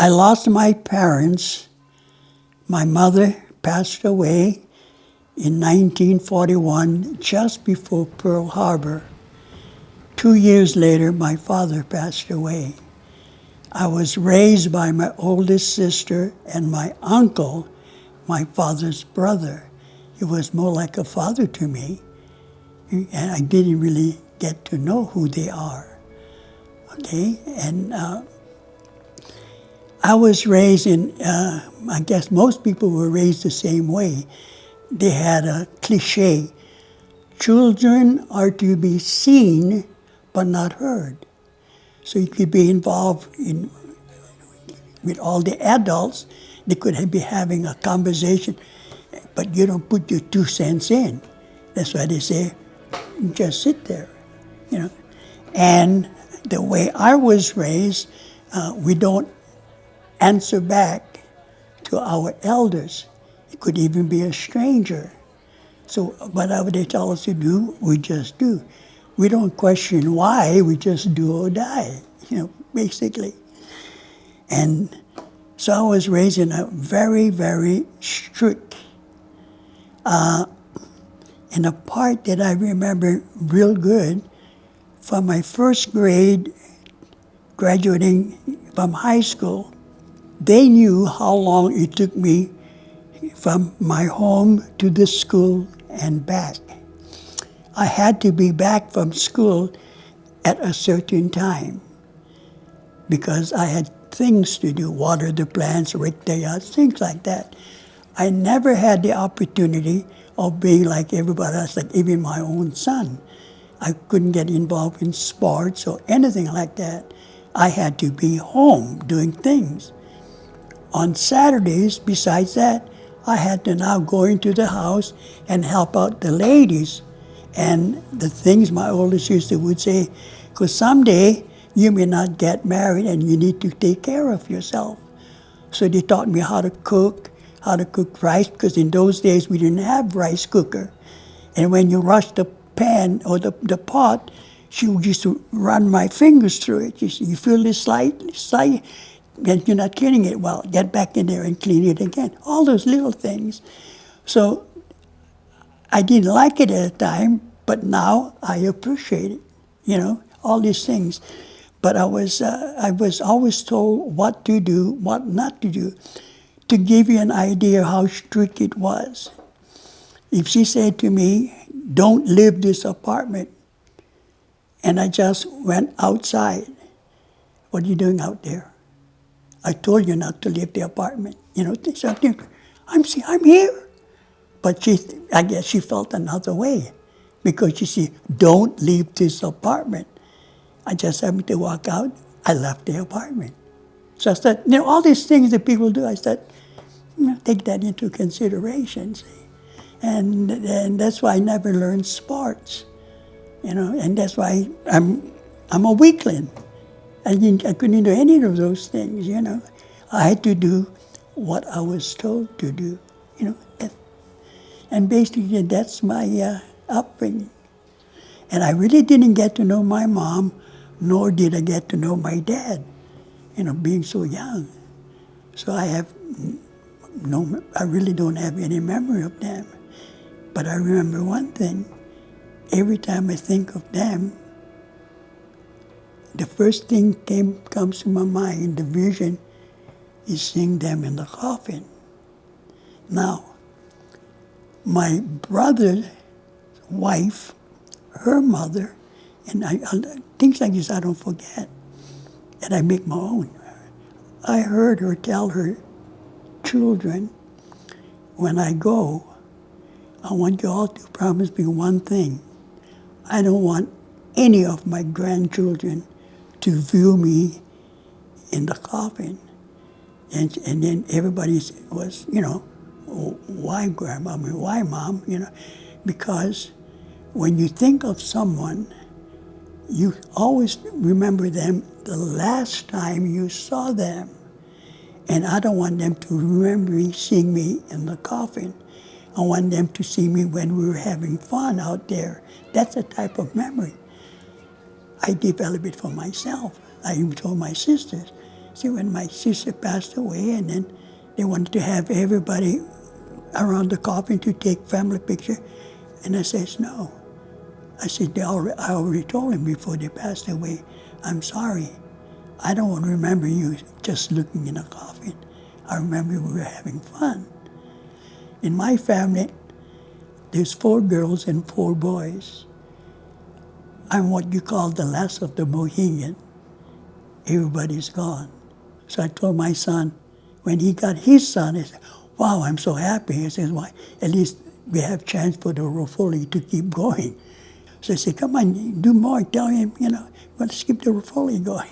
I lost my parents. My mother passed away in 1941, just before Pearl Harbor. 2 years later, my father passed away. I was raised by my oldest sister and my uncle, my father's brother. He was more like a father to me, and I didn't really get to know who they are. Okay, and I was raised in, I guess most people were raised the same way. They had a cliche, children are to be seen but not heard. So you could be involved with all the adults. They could be having a conversation, but you don't put your 2 cents in. That's why they say, just sit there, you know. And the way I was raised, we don't answer back to our elders. It could even be a stranger. So whatever they tell us to do, we just do. We don't question why, we just do or die, basically. And so I was raised in a very, very strict. And a part that I remember real good, from my first grade, graduating from high school, they knew how long it took me from my home to the school and back. I had to be back from school at a certain time because I had things to do, water the plants, rake the yards, things like that. I never had the opportunity of being like everybody else, like even my own son. I couldn't get involved in sports or anything like that. I had to be home doing things. On Saturdays, besides that, I had to now go into the house and help out the ladies. And the things my older sister would say, because someday you may not get married and you need to take care of yourself. So they taught me how to cook rice, because in those days we didn't have rice cooker. And when you rush the pan or the pot, she would used to run my fingers through it. You feel this slight, and you're not cleaning it well. Get back in there and clean it again. All those little things. So I didn't like it at the time, but now I appreciate it, all these things. But I was always told what to do, what not to do, to give you an idea how strict it was. If she said to me, don't leave this apartment, and I just went outside, what are you doing out there? I told you not to leave the apartment. I'm here. But I guess she felt another way, because she said, don't leave this apartment. I just happened to walk out. I left the apartment. So I said, all these things that people do, I said, take that into consideration, see. And that's why I never learned sports, and that's why I'm a weakling. I couldn't do any of those things, I had to do what I was told to do, And basically that's my upbringing. And I really didn't get to know my mom, nor did I get to know my dad, being so young. So I really don't have any memory of them. But I remember one thing, every time I think of them, the first thing comes to my mind, the vision, is seeing them in the coffin. Now, my brother's wife, her mother, and things like this I don't forget, and I make my own. I heard her tell her children, when I go, I want you all to promise me one thing. I don't want any of my grandchildren to view me in the coffin. And then everybody was, why grandma? Why mom? Because when you think of someone, you always remember them the last time you saw them. And I don't want them to remember seeing me in the coffin. I want them to see me when we were having fun out there. That's a type of memory. I developed it for myself. I even told my sisters, See, when my sister passed away, and then they wanted to have everybody around the coffin to take family picture, and I says, no. I said, I already told them before they passed away, I'm sorry. I don't remember you just looking in a coffin. I remember we were having fun. In my family, there's 4 girls and 4 boys. I'm what you call the last of the Mohegan. Everybody's gone. So I told my son, when he got his son, he said, wow, I'm so happy. He says, why? At least we have chance for the Ruffoli to keep going. So I said, come on, do more. Tell him, let's keep the Ruffoli going.